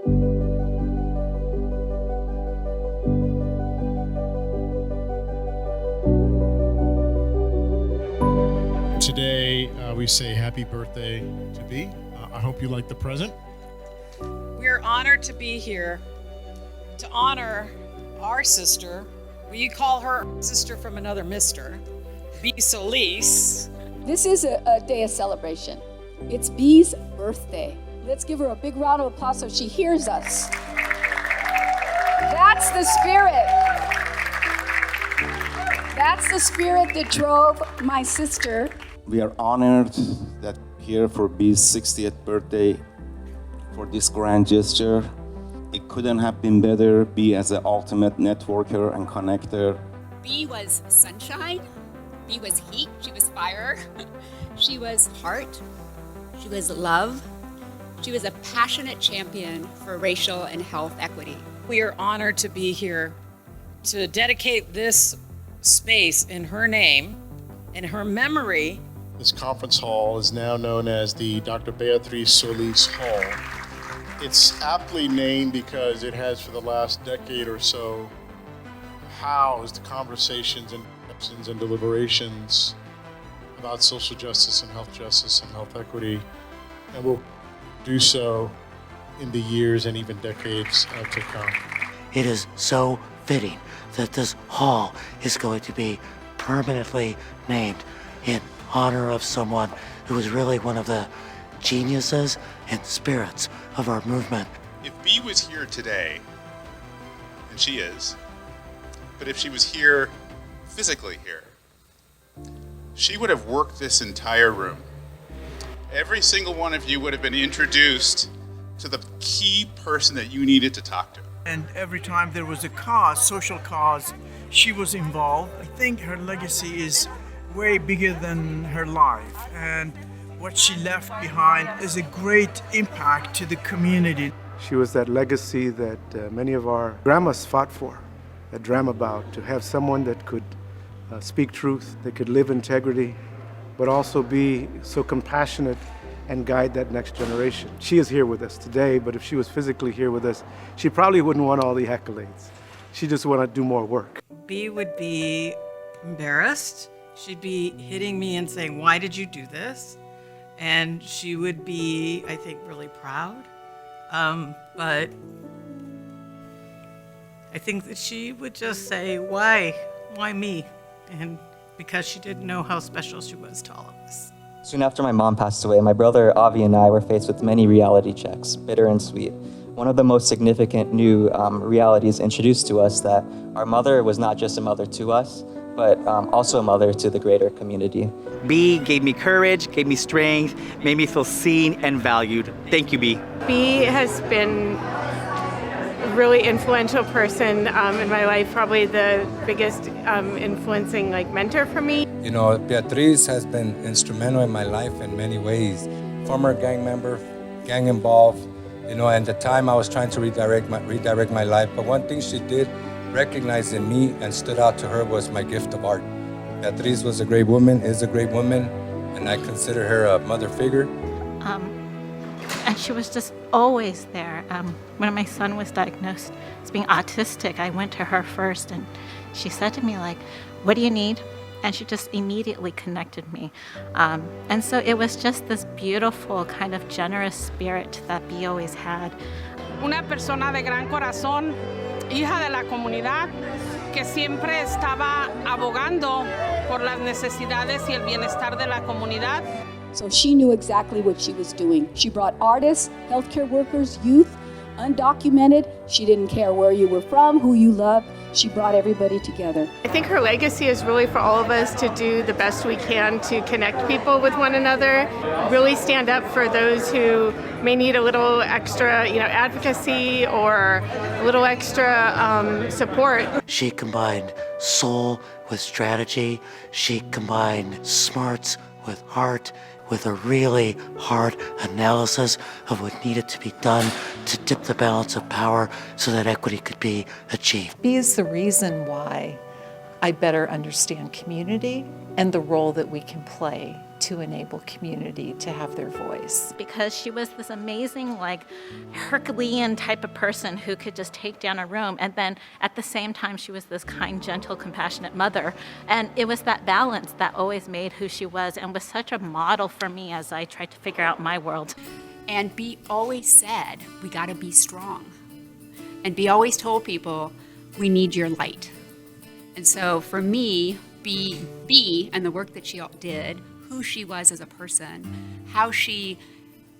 Today, we say happy birthday to Bea. I hope you like the present. We're honored to be here to honor our sister. We call her sister from another mister, Beatriz Solis. This is a day of celebration. It's Bea's birthday. Let's give her a big round of applause so she hears us. That's the spirit. That's the spirit that drove my sister. We are honored that here for Bea's 60th birthday for this grand gesture. It couldn't have been better. Bea as an ultimate networker and connector. Bea was sunshine. Bea was heat. She was fire. She was heart. She was love. She was a passionate champion for racial and health equity. We are honored to be here to dedicate this space in her name, in her memory. This conference hall is now known as the Dr. Beatriz Solis Hall. It's aptly named because it has, for the last decade or so, housed conversations and discussions and deliberations about social justice and health equity, and will do so in the years and even decades to come. It is so fitting that this hall is going to be permanently named in honor of someone who was really one of the geniuses and spirits of our movement. If Bea was here today, and she is, but if she was here, physically here, she would have worked this entire room. Every single one of you would have been introduced to the key person that you needed to talk to. And every time there was a cause, social cause, she was involved. I think her legacy is way bigger than her life. And what she left behind is a great impact to the community. She was that legacy that many of our grandmas fought for, that dreamt about, to have someone that could speak truth, that could live integrity, but also be so compassionate and guide that next generation. She is here with us today, but if she was physically here with us, she probably wouldn't want all the accolades. She just want to do more work. Bea would be embarrassed. She'd be hitting me and saying, "Why did you do this?" And she would be, I think, really proud. But I think that she would just say, why me? And because she didn't know how special she was to all of us. Soon after my mom passed away, my brother Avi and I were faced with many reality checks, bitter and sweet. One of the most significant new realities introduced to us that our mother was not just a mother to us, but also a mother to the greater community. Bea gave me courage, gave me strength, made me feel seen and valued. Thank you, Bea. Bea has been a really influential person in my life, probably the biggest influencing mentor for me. You know, Beatriz has been instrumental in my life in many ways. Former gang member, gang involved, you know, and the time I was trying to redirect my life. But one thing she did recognize in me and stood out to her was my gift of art. Beatriz was a great woman, is a great woman, and I consider her a mother figure. And she was just always there. When my son was diagnosed as being autistic, I went to her first, and she said to me, "What do you need?" And she just immediately connected me. And so it was just this beautiful kind of generous spirit that Bea always had. Una persona de gran corazón, hija de la comunidad, que siempre estaba abogando por las necesidades y el bienestar de la comunidad. So she knew exactly what she was doing. She brought artists, healthcare workers, youth, undocumented. She didn't care where you were from, who you loved. She brought everybody together. I think her legacy is really for all of us to do the best we can to connect people with one another, really stand up for those who may need a little extra, advocacy or a little extra support. She combined soul with strategy. She combined smarts with heart, with a really hard analysis of what needed to be done to tip the balance of power so that equity could be achieved. Bea is the reason why I better understand community and the role that we can play to enable community to have their voice. Because she was this amazing, like, Herculean type of person who could just take down a room. And then at the same time, she was this kind, gentle, compassionate mother. And it was that balance that always made who she was and was such a model for me as I tried to figure out my world. And Bea always said, we gotta be strong. And Bea always told people, we need your light. And so for me, Bea and the work that she did, who she was as a person, how she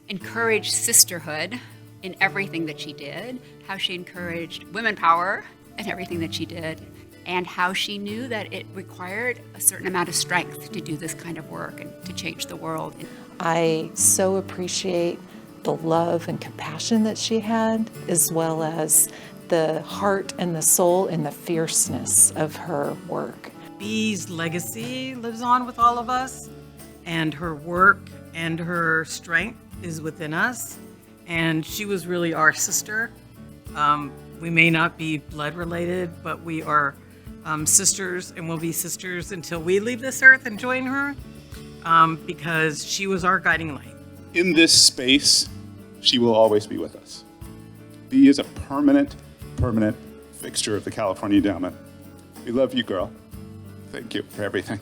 encouraged sisterhood in everything that she did, how she encouraged women power in everything that she did, and how she knew that it required a certain amount of strength to do this kind of work and to change the world. I so appreciate the love and compassion that she had, as well as the heart and the soul and the fierceness of her work. Bea's legacy lives on with all of us, and her work and her strength is within us. And she was really our sister. We may not be blood related, but we are sisters, and we'll be sisters until we leave this earth and join her, because she was our guiding light. In this space, she will always be with us. Bea is a permanent fixture of the California Endowment. We love you, girl. Thank you for everything.